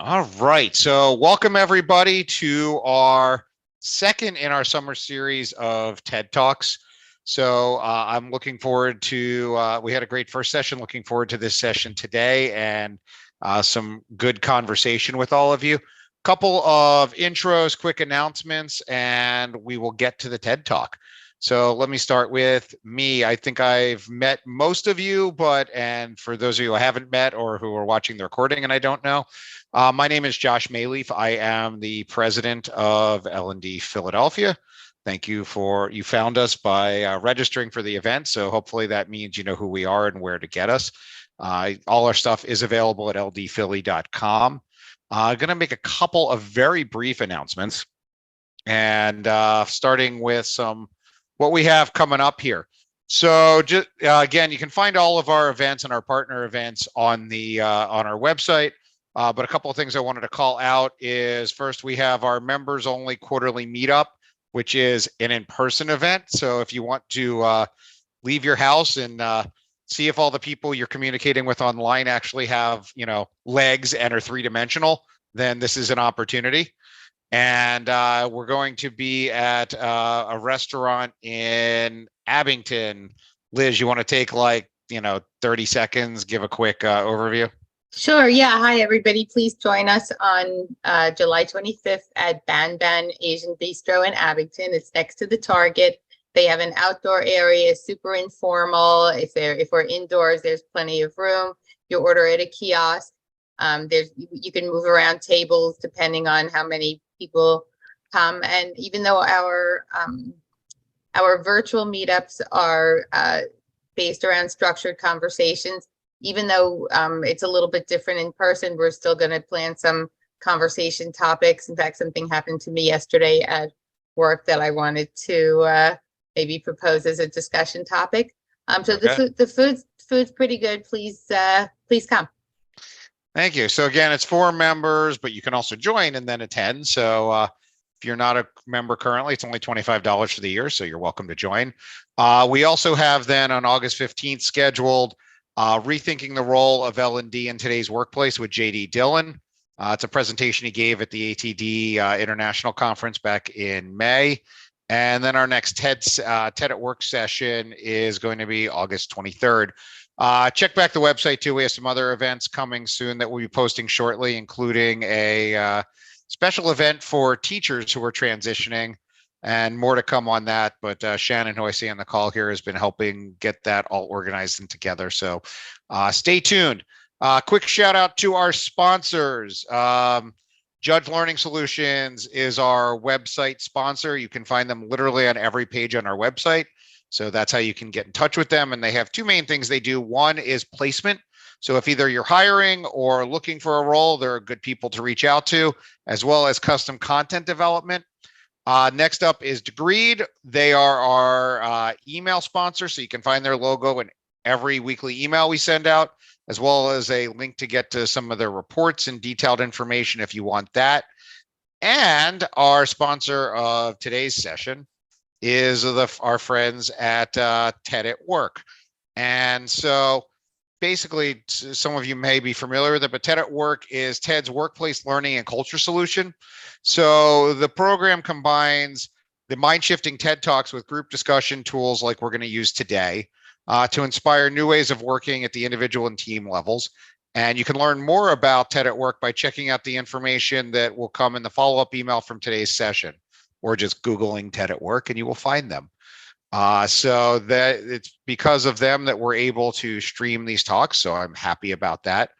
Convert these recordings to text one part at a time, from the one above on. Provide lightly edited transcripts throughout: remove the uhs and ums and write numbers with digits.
All right. So, welcome everybody to our second in our summer series of TED Talks. I'm looking forward to, we had a great first session, looking forward to this session today and some good conversation with all of you. Couple of intros, quick announcements, and we will get to the TED Talk. So let me start with me. I think I've met most of you, and for those of you I haven't met or who are watching the recording and I don't know, my name is Josh Mayleaf. I am the president of L&D Philadelphia. Thank you you found us by registering for the event. So hopefully that means you know who we are and where to get us. All our stuff is available at ldphilly.com. I'm going to make a couple of very brief announcements and starting with what we have coming up here. So just again, you can find all of our events and our partner events on our website. But a couple of things I wanted to call out is first, we have our members only quarterly meetup, which is an in-person event. So if you want to leave your house and see if all the people you're communicating with online actually have, legs and are three-dimensional, then this is an opportunity. And we're going to be at a restaurant in Abington. Liz, you want to take 30 seconds, give a quick overview? Sure. Yeah. Hi, everybody. Please join us on July 25th at Ban Ban Asian Bistro in Abington. It's next to the Target. They have an outdoor area, super informal. If we're indoors, there's plenty of room. You order at a kiosk. You can move around tables depending on how many people come. And even though our virtual meetups are based around structured conversations, even though it's a little bit different in person, we're still going to plan some conversation topics. In fact, something happened to me yesterday at work that I wanted to maybe propose as a discussion topic. So okay. The food's pretty good. Please come. Thank you. So again, it's for members, but you can also join and then attend. So if you're not a member currently, it's only $25 for the year, so you're welcome to join. We also have then on August 15th scheduled Rethinking the Role of L&D in Today's Workplace with JD Dillon. It's a presentation he gave at the ATD International Conference back in May. And then our next TED at Work session is going to be August 23rd. Check back the website too. We have some other events coming soon that we'll be posting shortly, including a special event for teachers who are transitioning. And more to come on that, but Shannon, who I see on the call here, has been helping get that all organized and together. So stay tuned. Quick shout out to our sponsors. Judge Learning Solutions is our website sponsor. You can find them literally on every page on our website. So that's how you can get in touch with them. And they have two main things they do. One is placement. So if either you're hiring or looking for a role, they're good people to reach out to, as well as custom content development. Next up is Degreed. They are our email sponsor, so you can find their logo in every weekly email we send out, as well as a link to get to some of their reports and detailed information if you want that. And our sponsor of today's session is our friends at TED at Work. And so basically, some of you may be familiar with it, but TED at Work is TED's workplace learning and culture solution. So the program combines the mind-shifting TED Talks with group discussion tools like we're going to use today to inspire new ways of working at the individual and team levels. And you can learn more about TED at Work by checking out the information that will come in the follow-up email from today's session, or just Googling TED at Work and you will find them. So that it's because of them that we're able to stream these talks. So I'm happy about that.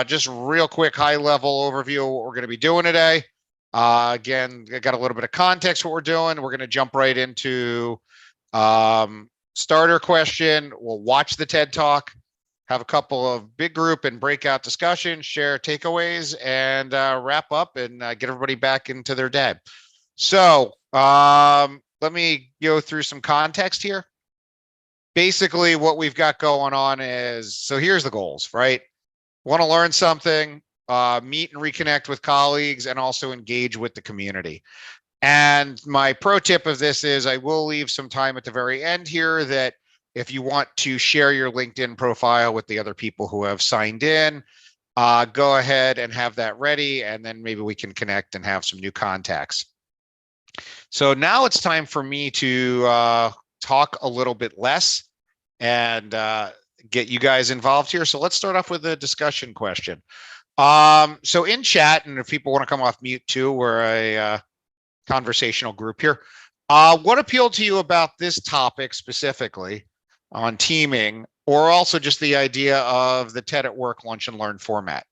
Just real quick high level overview of what we're going to be doing today. Again, I got a little bit of context what we're doing. We're going to jump right into starter question. We'll watch the TED Talk, have a couple of big group and breakout discussions, share takeaways, and wrap up and get everybody back into their day. So let me go through some context here. Basically, what we've got going on is, so here's the goals, right? Want to learn something, meet and reconnect with colleagues, and also engage with the community. And my pro tip of this is I will leave some time at the very end here that if you want to share your LinkedIn profile with the other people who have signed in, go ahead and have that ready, and then maybe we can connect and have some new contacts. So now it's time for me to talk a little bit less and get you guys involved here. So let's start off with a discussion question. So in chat, and if people want to come off mute too, we're a conversational group here. What appealed to you about this topic specifically on teaming, or also just the idea of the TED at Work lunch and learn format?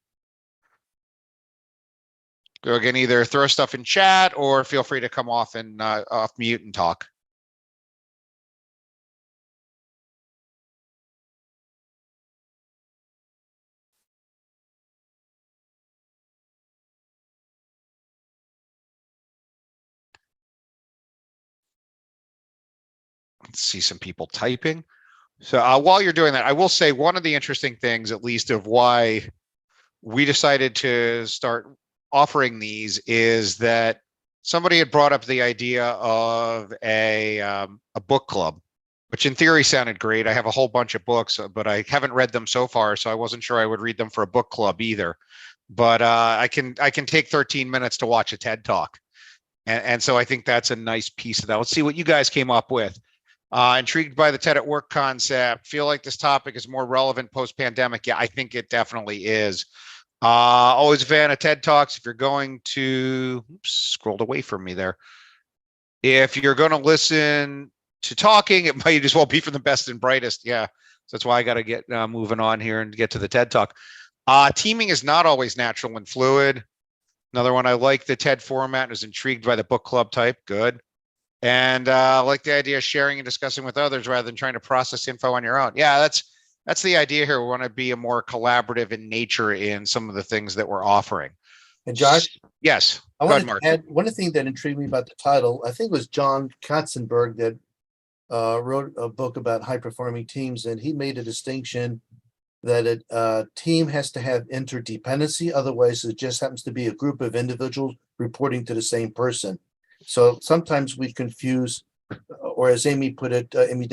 So again, either throw stuff in chat or feel free to come off and off mute and talk. Let's see some people typing. So while you're doing that, I will say one of the interesting things, at least of why we decided to start offering these, is that somebody had brought up the idea of a book club, which in theory sounded great. I have a whole bunch of books, but I haven't read them so far, so I wasn't sure I would read them for a book club either. But I can take 13 minutes to watch a TED Talk. And so I think that's a nice piece of that. Let's see what you guys came up with. Intrigued by the TED at Work concept. Feel like this topic is more relevant post-pandemic. Yeah, I think it definitely is. Always a fan of TED Talks. If you're going to, oops, scrolled away from me there. If you're going to listen to talking, it might as well be from the best and brightest. Yeah, so that's why I got to get moving on here and get to the TED Talk. Teaming is not always natural and fluid. Another one, I like the TED format and was intrigued by the book club type. Good. And I like the idea of sharing and discussing with others rather than trying to process info on your own. Yeah, that's the idea here. We want to be a more collaborative in nature in some of the things that we're offering. And Josh, yes, I go ahead, want Mark. to add one thing that intrigued me about the title. I think it was John Katzenberg that wrote a book about high performing teams, and he made a distinction that a team has to have interdependency. Otherwise, it just happens to be a group of individuals reporting to the same person. So sometimes we confuse, or as Amy put it, Amy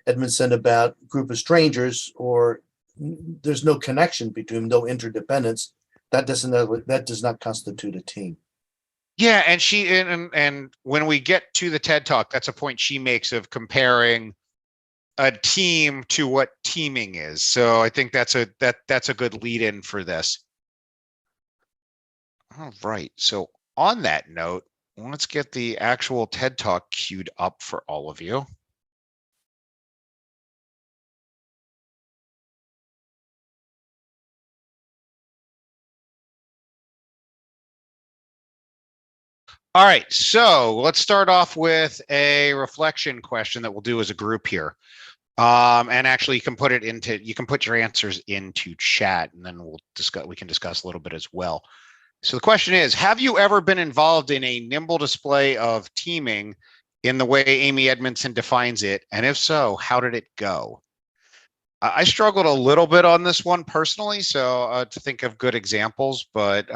Edmondson, about group of strangers, or there's no connection between them, no interdependence. That does not constitute a team. Yeah, and and when we get to the TED Talk, that's a point she makes of comparing a team to what teaming is. So I think that's a good lead in for this. All right. So on that note, let's get the actual TED Talk queued up for all of you. All right, so let's start off with a reflection question that we'll do as a group here. And actually you can put your answers into chat, and then we can discuss a little bit as well. So the question is, have you ever been involved in a nimble display of teaming in the way Amy Edmondson defines it? And if so, how did it go? I struggled a little bit on this one personally, so to think of good examples, but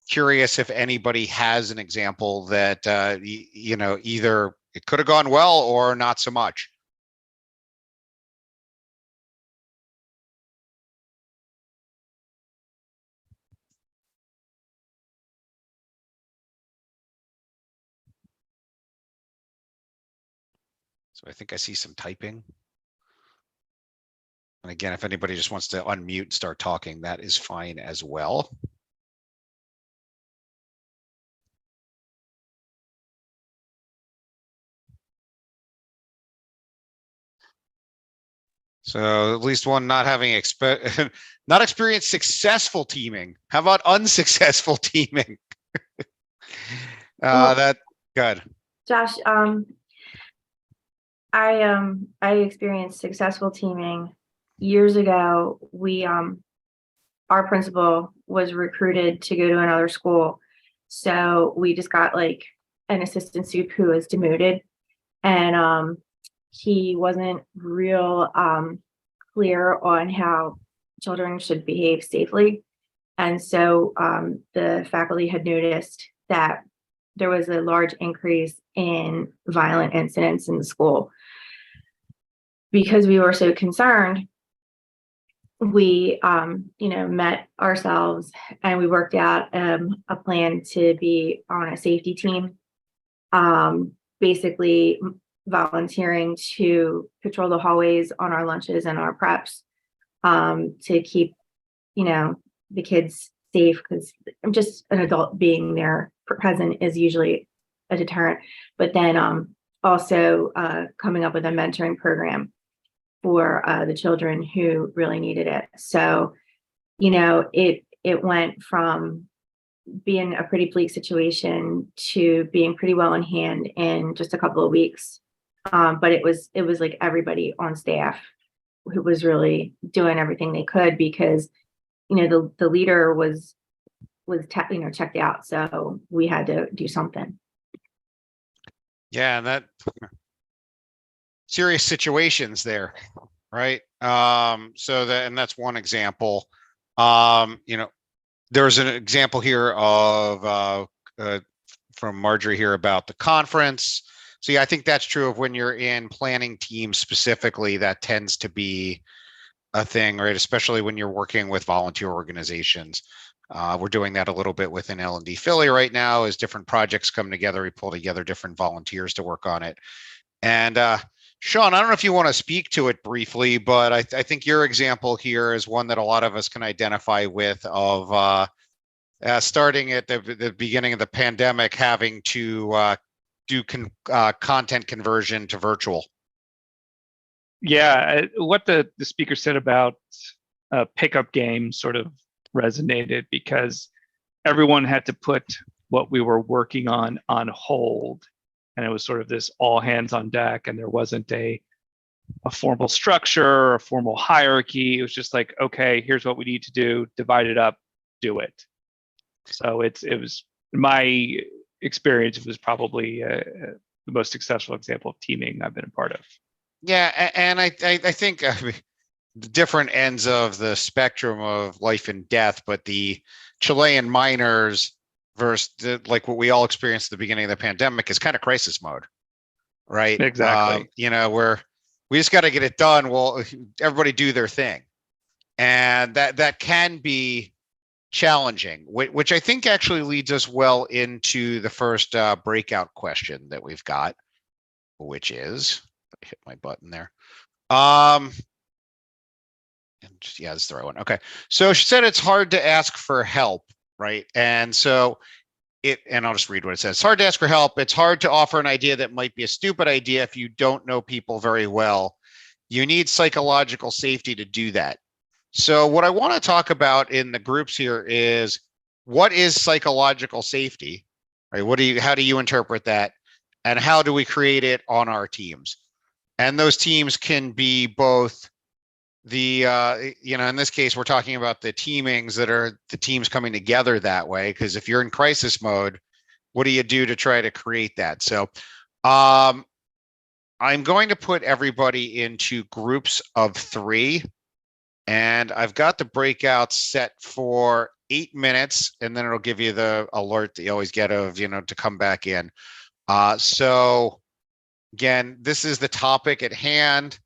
curious if anybody has an example that, either it could have gone well or not so much. So I think I see some typing. And again, if anybody just wants to unmute and start talking, that is fine as well. So at least one not having not experienced successful teaming. How about unsuccessful teaming? That good. Josh, I experienced successful teaming years ago. Our principal was recruited to go to another school, so we just got like an assistant sup who was demoted, and he wasn't real clear on how children should behave safely, and so the faculty had noticed that there was a large increase in violent incidents in the school. Because we were so concerned, we, met ourselves and we worked out a plan to be on a safety team. Basically volunteering to patrol the hallways on our lunches and our preps, to keep, the kids safe, because just an adult being there present is usually a deterrent. But then also coming up with a mentoring program for the children who really needed it. So, it went from being a pretty bleak situation to being pretty well in hand in just a couple of weeks. But it was like everybody on staff who was really doing everything they could, because the leader was checked out, so we had to do something. Yeah, and that serious situations there, right? So that's one example. There's an example here of from Marjorie here about the conference. So yeah, I think that's true of when you're in planning teams specifically, that tends to be a thing, right? Especially when you're working with volunteer organizations. We're doing that a little bit within L&D Philly right now. As different projects come together, we pull together different volunteers to work on it. And Sean, I don't know if you want to speak to it briefly, but I think your example here is one that a lot of us can identify with, of starting at the beginning of the pandemic, having to do content conversion to virtual. Yeah, what the speaker said about pickup game sort of resonated, because everyone had to put what we were working on hold, and it was sort of this all hands on deck, and there wasn't a formal structure, a formal hierarchy. It was just like, okay, here's what we need to do, divide it up, do it. So it was, in my experience, it was probably the most successful example of teaming I've been a part of. Yeah, and I think the different ends of the spectrum of life and death, but the Chilean miners versus like what we all experienced at the beginning of the pandemic is kind of crisis mode, right? Exactly. We just got to get it done. Well, everybody do their thing, and that can be challenging, which I think actually leads us well into the first breakout question that we've got, which is, hit my button there. Yeah, that's the right one. Okay. So she said it's hard to ask for help, right? And so and I'll just read what it says. It's hard to ask for help. It's hard to offer an idea that might be a stupid idea if you don't know people very well. You need psychological safety to do that. So what I want to talk about in the groups here is, what is psychological safety, right? How do you interpret that? And how do we create it on our teams? And those teams can be both the, in this case, we're talking about the teamings that are the teams coming together that way. Because if you're in crisis mode, what do you do to try to create that? So I'm going to put everybody into groups of 3. And I've got the breakout set for 8 minutes, and then it'll give you the alert that you always get of, to come back in. So again, this is the topic at hand.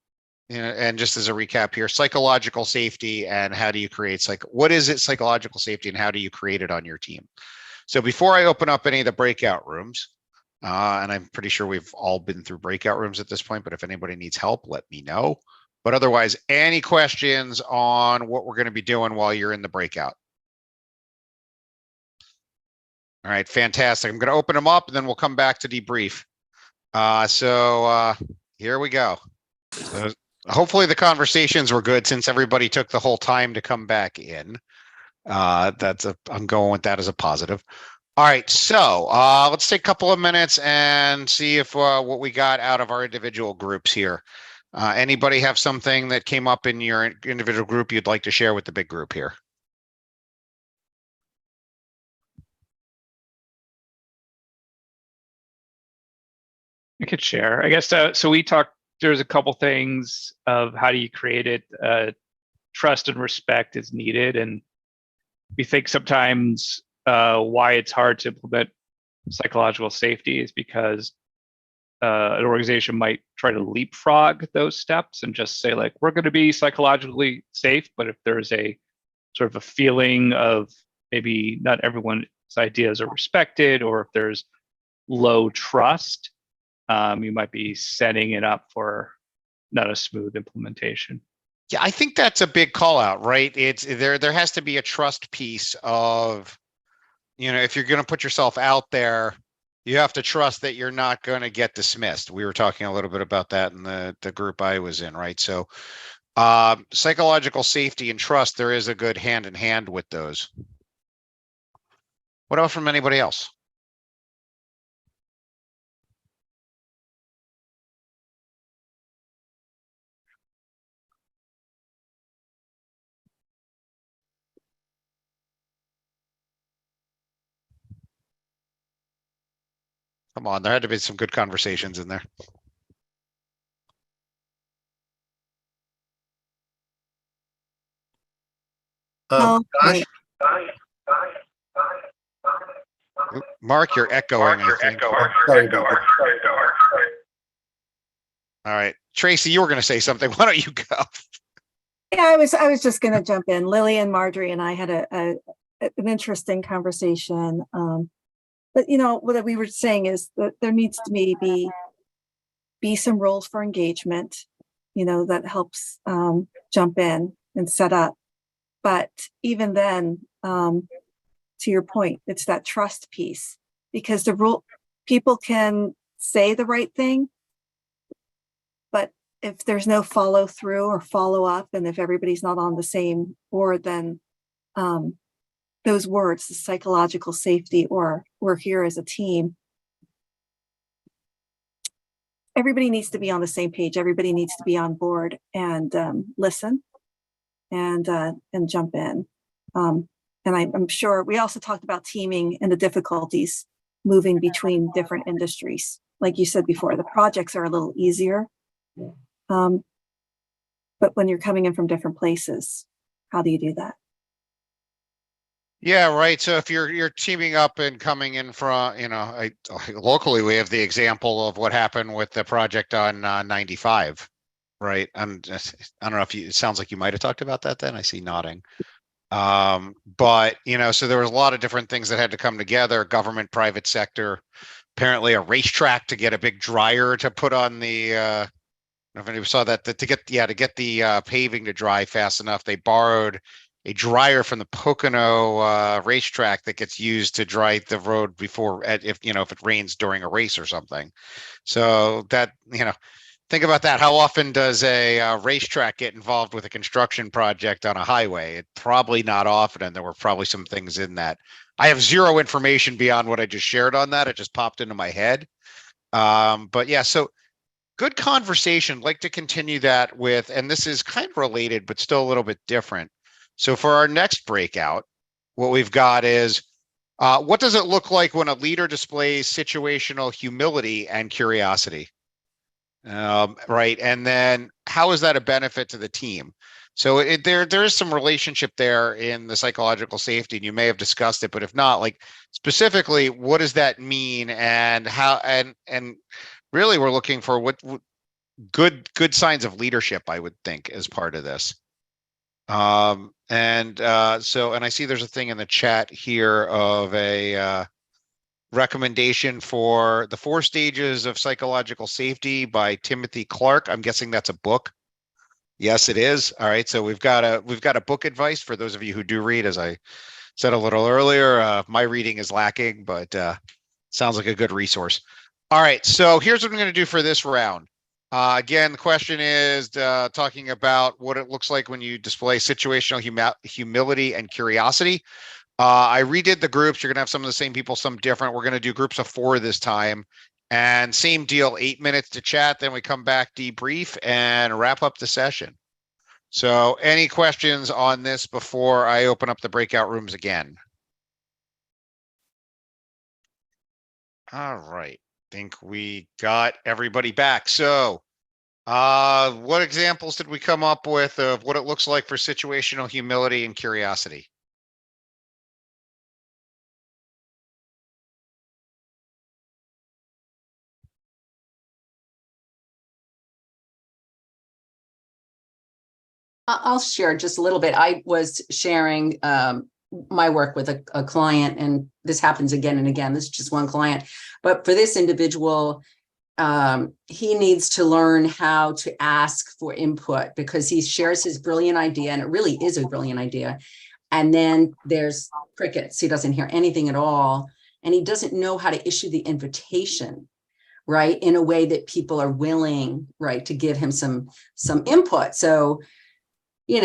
And just as a recap here, psychological safety and how do you create what is it, psychological safety, and how do you create it on your team? So before I open up any of the breakout rooms, and I'm pretty sure we've all been through breakout rooms at this point, but if anybody needs help, let me know. But otherwise, any questions on what we're going to be doing while you're in the breakout? All right, fantastic. I'm going to open them up and then we'll come back to debrief. So here we go. So hopefully the conversations were good since everybody took the whole time to come back in. I'm going with that as a positive. All right, so let's take a couple of minutes and see if what we got out of our individual groups here. Anybody have something that came up in your individual group you'd like to share with the big group here? I could share, I guess. So we talked, there's a couple things of how do you create it. Trust and respect is needed. And we think sometimes why it's hard to implement psychological safety is because an organization might try to leapfrog those steps and just say like, we're going to be psychologically safe. But if there's a sort of a feeling of maybe not everyone's ideas are respected, or if there's low trust, you might be setting it up for not a smooth implementation. Yeah, I think that's a big call out, right? It's there has to be a trust piece of, if you're going to put yourself out there, you have to trust that you're not going to get dismissed. We were talking a little bit about that in the group I was in, right? So psychological safety and trust, there is a good hand in hand with those. What else from anybody else? Come on, there had to be some good conversations in there. Josh, Oop, Mark, you're echoing, I think. sorry about that. All right, Tracy, you were going to say something. Why don't you go? Yeah, I was just going to jump in. Lily and Marjorie and I had an interesting conversation. But what we were saying is that there needs to be some roles for engagement, that helps jump in and set up. But even then, to your point, it's that trust piece, because people can say the right thing, but if there's no follow through or follow up, and if everybody's not on the same board, then those words, the psychological safety, or we're here as a team, everybody needs to be on the same page. Everybody needs to be on board and listen and jump in. And I'm sure we also talked about teaming and the difficulties moving between different industries. Like you said before, the projects are a little easier. But when you're coming in from different places, how do you do that? Yeah, right. So if you're teaming up and coming in from, locally, we have the example of what happened with the project on 95, right? I don't know if it sounds like you might have talked about that then. I see nodding. But so there was a lot of different things that had to come together, government, private sector, apparently a racetrack to get a big dryer to put on the, I don't know if anybody saw that, to get the paving to dry fast enough, they borrowed a dryer from the Pocono racetrack that gets used to dry the road before, if it rains during a race or something. So that, think about that. How often does a racetrack get involved with a construction project on a highway? It probably not often, and there were probably some things in that. I have zero information beyond what I just shared on that. It just popped into my head. But yeah, so good conversation. Like to continue that with, and this is kind of related, but still a little bit different. So for our next breakout, what we've got is, what does it look like when a leader displays situational humility and curiosity? Right. And then how is that a benefit to the team? So there is some relationship there in the psychological safety, and you may have discussed it, but if not, like specifically, what does that mean, and how, and really we're looking for what good signs of leadership, I would think, as part of this. And I see there's a thing in the chat here of a recommendation for The 4 Stages of Psychological Safety by Timothy Clark. I'm guessing that's a book. Yes, it is. All right. So we've got a book advice for those of you who do read. As I said a little earlier, my reading is lacking, but sounds like a good resource. All right. So here's what I'm going to do for this round. Again, the question is talking about what it looks like when you display situational humility and curiosity. I redid the groups. You're going to have some of the same people, some different. We're going to do groups of 4 this time. And same deal, 8 minutes to chat. Then we come back, debrief, and wrap up the session. So any questions on this before I open up the breakout rooms again? All right. Think we got everybody back. So what examples did we come up with of what it looks like for situational humility and curiosity? I'll share just a little bit. I was sharing my work with a client, and this happens again and again. This is just one client, but for this individual, he needs to learn how to ask for input because he shares his brilliant idea, and it really is a brilliant idea. And then there's crickets. He doesn't hear anything at all, and he doesn't know how to issue the invitation, right, in a way that people are willing, right, to give him some input. So, and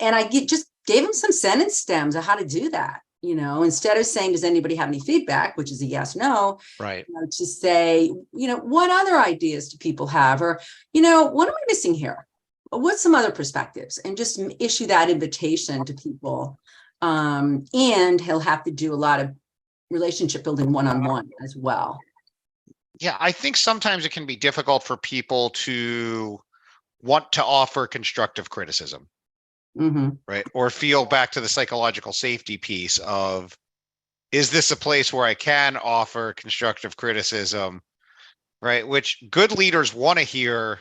I just gave him some sentence stems of how to do that. Instead of saying, does anybody have any feedback, which is a yes, no, Right. to say, what other ideas do people have? Or, what am I missing here? What's some other perspectives? And just issue that invitation to people. And he'll have to do a lot of relationship building one-on-one as well. Yeah, I think sometimes it can be difficult for people to want to offer constructive criticism. Mm-hmm. Right. Or feel back to the psychological safety piece of, is this a place where I can offer constructive criticism? Right. Which good leaders want to hear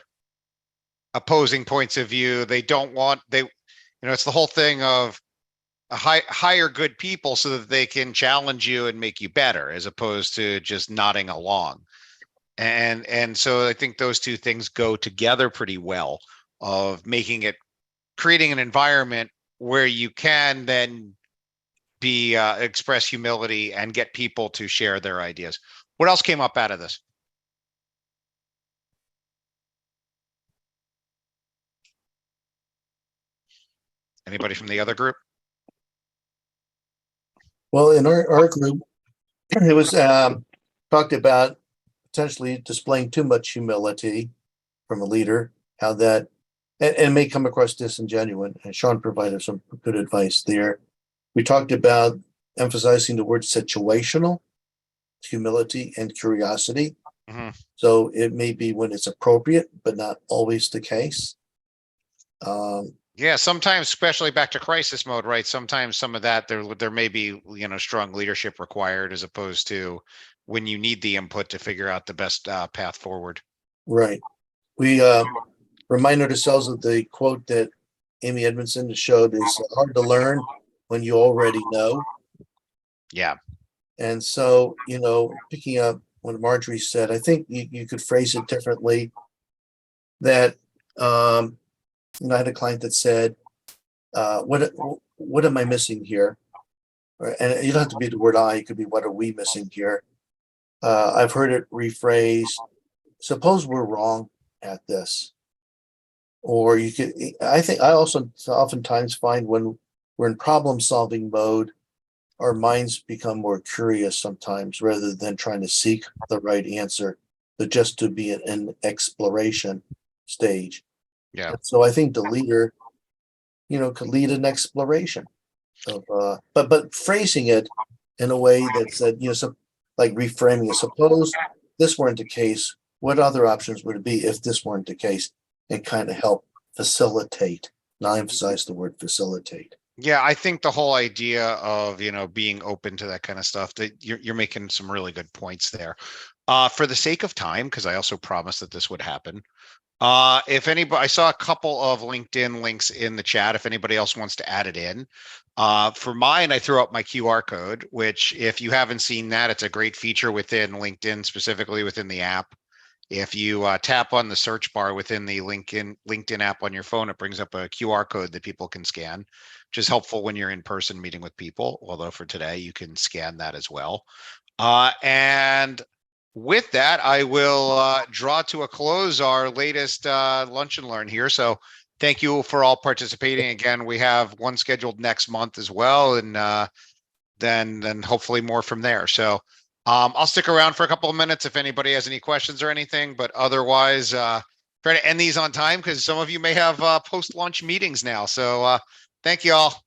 opposing points of view. They don't want, it's the whole thing of hire good people so that they can challenge you and make you better, as opposed to just nodding along. And so I think those two things go together pretty well, of creating an environment where you can then express humility and get people to share their ideas. What else came up out of this? Anybody from the other group? Well, in our group, it was talked about potentially displaying too much humility from a leader, how that, and it may come across disingenuous, and Sean provided some good advice there. We talked about emphasizing the word situational, humility, and curiosity. Mm-hmm. So it may be when it's appropriate, but not always the case. Yeah, sometimes, especially back to crisis mode, right? Sometimes some of that there may be, strong leadership required, as opposed to when you need the input to figure out the best path forward. Right. We reminded ourselves of the quote that Amy Edmondson showed: is hard to learn when you already know. Yeah. And so, picking up what Marjorie said, I think you could phrase it differently. That I had a client that said, what am I missing here? And you don't have to be the word I, it could be, what are we missing here? I've heard it rephrased, suppose we're wrong at this. Or I think I also oftentimes find when we're in problem solving mode, our minds become more curious sometimes, rather than trying to seek the right answer, but just to be in an exploration stage. Yeah. So I think the leader, could lead an exploration of, but phrasing it in a way that said, like reframing it. Suppose this weren't the case, what other options would it be if this weren't the case? And kind of help facilitate. Now I emphasize the word facilitate. Yeah, I think the whole idea of, being open to that kind of stuff, that you're making some really good points there. For the sake of time, because I also promised that this would happen. If anybody, I saw a couple of LinkedIn links in the chat. If anybody else wants to add it in, for mine, I threw up my QR code, which if you haven't seen that, it's a great feature within LinkedIn, specifically within the app. If you tap on the search bar within the LinkedIn app on your phone, it brings up a QR code that people can scan, which is helpful when you're in person meeting with people. Although for today, you can scan that as well. And with that, I will draw to a close our latest Lunch and Learn here. So thank you for all participating. Again, we have one scheduled next month as well, and then hopefully more from there. So I'll stick around for a couple of minutes if anybody has any questions or anything, but otherwise try to end these on time, because some of you may have post-lunch meetings now. So thank you all.